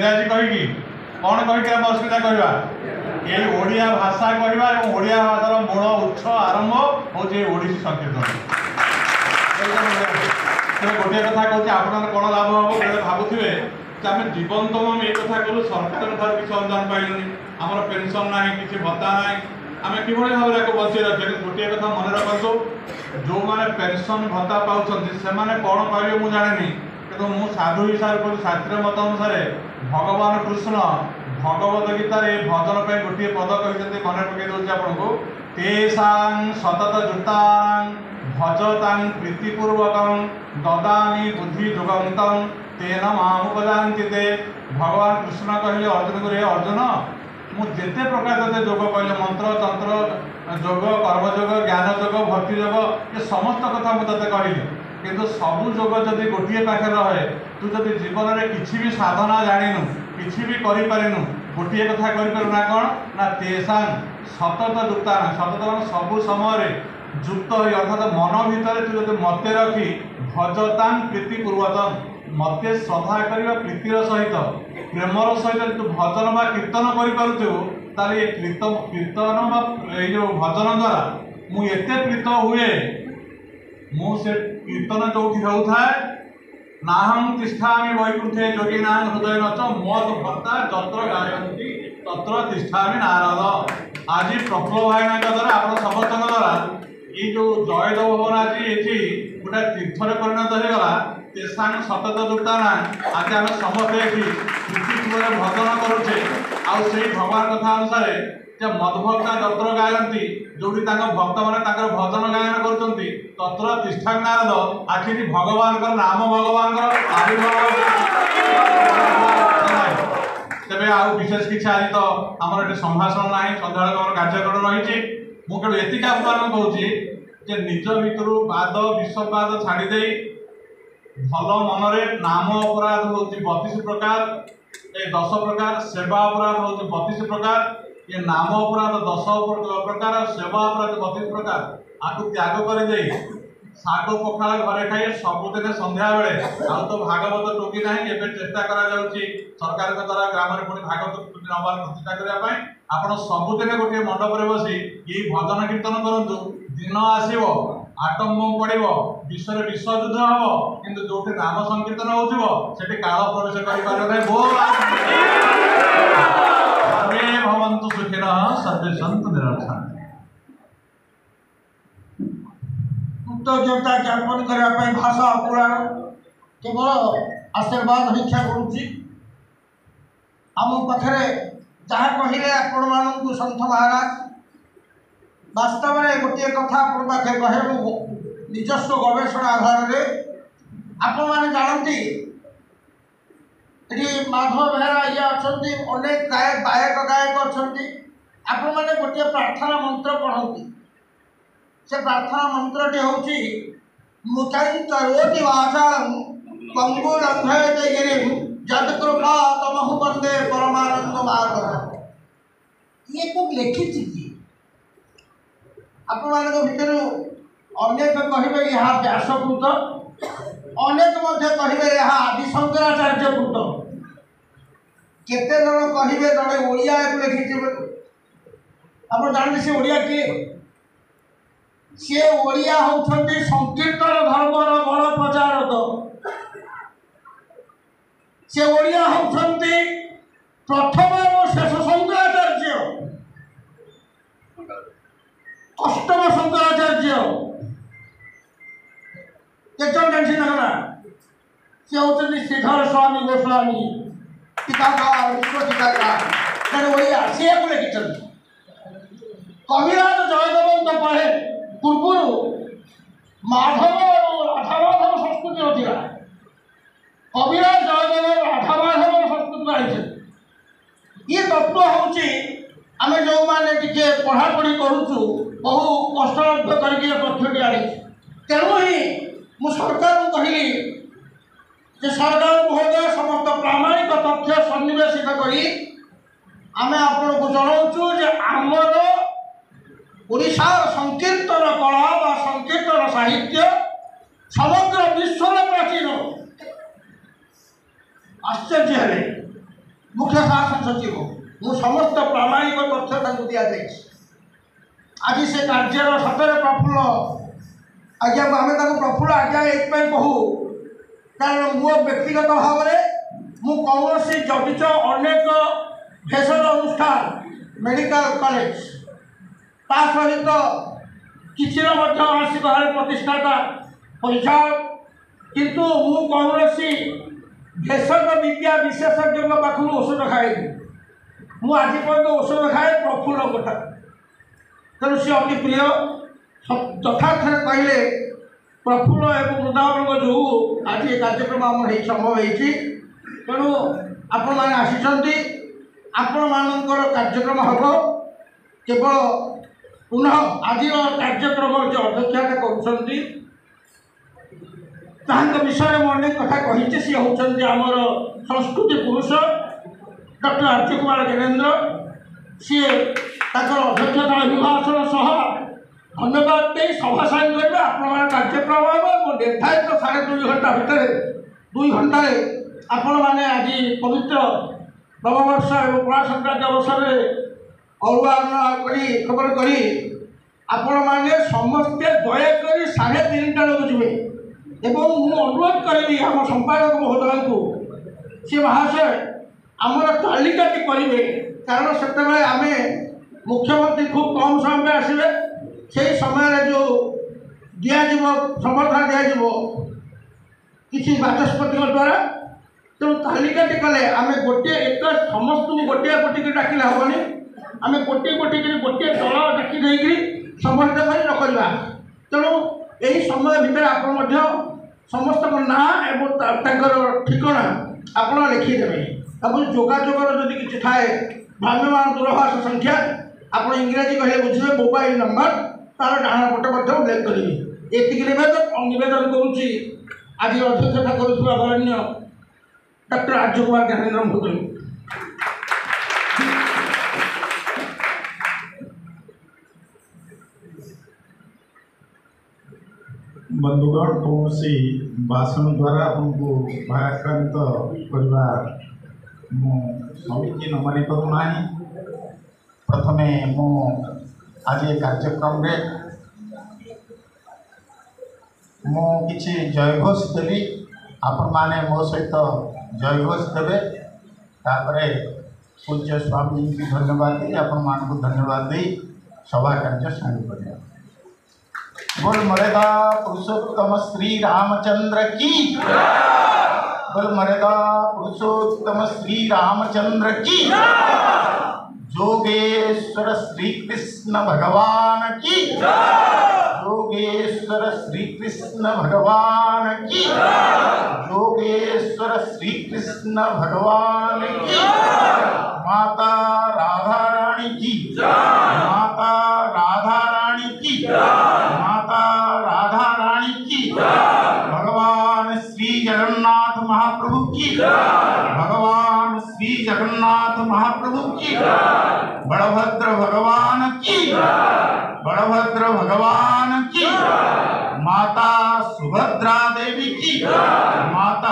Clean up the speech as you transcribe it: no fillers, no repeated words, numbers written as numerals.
इंग्राजी कहीकि कौन कहीकि आम अस्मिता कहवा ये ओडिया भाषा कहवा और ओडिया भाषार मूल उत्स आरंभ होची ओडिसी संकीर्तन। गोटे कथा कहूँ आप कौन लाभ हम बेले भावुए आम जीवनतम ये कथा कलु सरकार किसी अनुदान पाइलुनि आमर पेनसन ना कि भत्ता ना आम कि भाव में बचे रखे गोटे कथा मन रखु जो मैंने पेनसन भत्ता पाँच से कौन पाइबे मुझे जानी कि मुझे साधु हिसाब से शास्त्रीय मत अनुसार भगवान कृष्ण भगवत गीतार भजन पर गोटे पद कहते मन पकई दूसरी आपको तेषां सतत जुतां भजतां प्रीतिपूर्वक ददामि बुद्धि जुगंतं तेन मामुपजान्ति ते। भगवान कृष्ण कहले अर्जुन को अर्जुन मुझे प्रकार ते जोग कहले मंत्र तंत्र जोग कर्मयोग ज्ञान जोग भक्ति जोग ये समस्त कथा मुझे कहली किंतु सबू जोग जदि गोटे पाखे रहे तू जदि जीवन में किसी भी साधना जाणीनु किसी भी करूँ गोटे कथा करना कौन ना तेषां सतत जुक्ता सतत सबू समय जुक्त हो अर्थात मन भितर तू जब मते रखी भजतां प्रीतिपूर्वकं मते श्रद्धा करवा प्रीतिर सहित प्रेमर सहित तू भजन बा कीर्तन कर कीर्तन जो भजन द्वारा मुझे प्रीत हुए मुझे कीर्तन जो होता है नाहं तिष्ठामि वैकुंठे योगिनां हृदय नच मद भक्ता जत्र गायन्ति तत्र तिष्ठामि नारद। आज प्रफुल्ल भाईना द्वारा आप समस्त द्वारा ये जो जयदेव भवन आज ये गोटे तीर्थर परिणत होगा तेषां सतत जुक्तानां आज आम समस्ते ये भजन करुचे आई भगवान कथा अनुसार मदभक्ता जत्र गायन्ति जो भक्त मैंने भजन गायन कर तत्र तिष्ठा नारद आखिरी भगवान नाम भगवान आविर्भाव तेरे आउ विशेष किसी आज तो आमर ये संभाषण ना सदा आम कार्यक्रम रही मुझे एति आपको कहूँ निज भितर बाद विश्ववाद छाड़ी भल मनरे नाम अपराध हूँ 32 प्रकार 10 प्रकार सेवा अपराध हूँ 32 प्रकार ये नाम अपराध 10 प्रकार सेवा अपराध 32 प्रकार आपको त्याग कर शाग पखाल घरे खाई सबुदिन संध्या बेले आउ तो भागवत टोकी ना चेष्टा करा सरकार द्वारा ग्राम में पुणी भागवत नवार प्रतिष्ठा करने आप सबुदिन गोटे मंडप बसी ये भजन कीर्तन करूँ दिन आसव आटम बम पड़ो विश्व विश्वयुद्ध हम किंतु जो नाम संकीर्तन होती काल प्रवेश कर भवन्तु सुखिनः सर्वे सन्तु निरामयाः। कृतज्ञता ज्ञापन करने भाषा पुराण केवल आशीर्वाद भिक्षा करुच्ची आम पाखे जहाँ कहले आपण मानू सन्थ महाराज वास्तव में गोटे कथा आप पाखे कहे निजस्व गवेषणा आधार में आपण मैंने जानती ये माधव बेहरा ये अच्छा अनेक गायक अच्छा आपण मैंने गोटे प्रार्थना मंत्र पढ़ती से प्रार्थना मंत्रटी हूँ मुचारोति वाचां पंगुरंघयते गिरिं जत्कृपा तमहु वंदे परमानंद माधव। ये तो लिखी किए आपण मान भर अनेक कहे यह व्यासकृत अनेक कहे यह आदि शंकराचार्य कृत केते जन कहे जड़े ओडिया लिखी आप जानते से ओडिया किए सी ओडिया होती संकीर्तन धर्मर बड़ प्रचारक से ओडिया होती प्रथम और शेष शंकराचार्य अष्टम शंकराचार्य केचन जानसी ना सी होती श्रीधर स्वामी गोस्वामी टीकाकार विश्व टीकाकार ओडिया सी लिखिं कविराज जयदेव पढ़े पूर्व माधव और राधामाधव संस्कृति नथिला कविराज जयदेव राधामाधव संस्कृति आई ये तत्व हूँ आम जो मैंने टे पढ़ापढ़ी करुचु बहु कष्ट करके तथ्यटी आनी तेणु ही मु सरकार कहली जे सरकार महोदय समस्त प्रामाणिक तथ्य सन्निवेशित करी आम आपको जनाऊँ जे आमर ओडिशार संकीर्तन कला व संकीर्तन साहित्य समग्र विश्वर प्राचीन आश्चर्य है मुख्य शासन सचिव मु समस्त प्रामाणिक तथ्य दिया आज से कार्यर सतरे प्रफुल्ल आज्ञा आम प्रफुल्ल आज्ञा ये कहू कारण मो व्यक्तिगत भाव में कौन जगिच अनेक भेषज अनुष्ठान मेडिकल कॉलेज ता सहित किसी मानसिक भाव प्रतिष्ठाता पैसा किंतु मु कौन भेषज विद्या विशेषज्ञ पाखु औषध खाए मु आज पर्यटन औषध खाए प्रफुल्ल कथा तेणु सी अति प्रिय यथार्थ कहले प्रफुल्ल एवं वृंदावन जो आज ये कार्यक्रम आम संभव होती तेणु आपण मैंने आसी आपण मानकर कार्यक्रम हम केवल पुनः आज कार्यक्रम जो अध्यक्षता कर विषय में अनेक कथा कही सी होती आमर संस्कृति पुरुष डॉक्टर आर्य कुमार ज्ञानेन्द्र सी अध्यक्षता अभिभाषण सह धन्यवाद दे सभा साइन करेंगे आपण कार्यक्रम निर्धारित 2.5 घंटा भितर 2 घंटे आपण मैंने आज पवित्र नववर्ष और पणा संक्रांति अवसर में अरुआन खबर करी आपण मैंने समस्ते दयाकोरी 3:30 बेलू जी एवं मु अनुरोध करी आम संपादक महोदय को सी महाशय आमर तालिकाटी करेंगे कारण से आम मुख्यमंत्री खूब कम समय आसवे से समय जो दिज्व समर्थन दिज्व किसी बाचस्पति द्वारा तेणु तालिकाटी कले आम गोटे एक समस्त गोटे गोटी डाकिले हेनी आम गोटे गोटे गोटे दल डाकी देकर समर्थ रखा तेणु यही समय भितर आप समस्त ना एवं ठिकाना आप लिखिदेवे जोगाजोगर जदि किसी थाए भ्राम्यमान दूरभाष संख्या आप इंग्राजी कहले बुझे मोबाइल नंबर तार डाण पटे उल्लेख करेंगे ये निवेदन करुँच आज अध्यक्षता करुन्य डॉक्टर आर्य कुमार ज्ञानेन्द्र महोदय। बंधुगण कौन भाषण द्वारा आपको भाराक्रांत करवा समीचीन मानी करूना। प्रथमे मु आज कार्यक्रम रे मु किछि जयघोष देली आपण माने मो सहित जयघोष देवे तापरे पूज्य स्वामी जी की धन्यवाद दी आपण मान को धन्यवाद दी सभा कार्य शुरू करिया। बोल मर्यादा पुरुषोत्तम श्री रामचंद्र की बोल मर्यादा पुरुषोत्तम श्री रामचंद्र की जोगेश्वर श्री कृष्ण भगवान की जोगेश्वर श्री कृष्ण भगवान की जोगेश्वर श्री कृष्ण भगवान की माता राधा रानी की माता राधा रानी की माता राधा रानी की भगवान श्री जगन्नाथ महाप्रभु की भगवान श्री जगन्नाथ महाप्रभु की बड़भद्र भगवान की बड़भद्र भगवान की माता सुभद्रा देवी की माता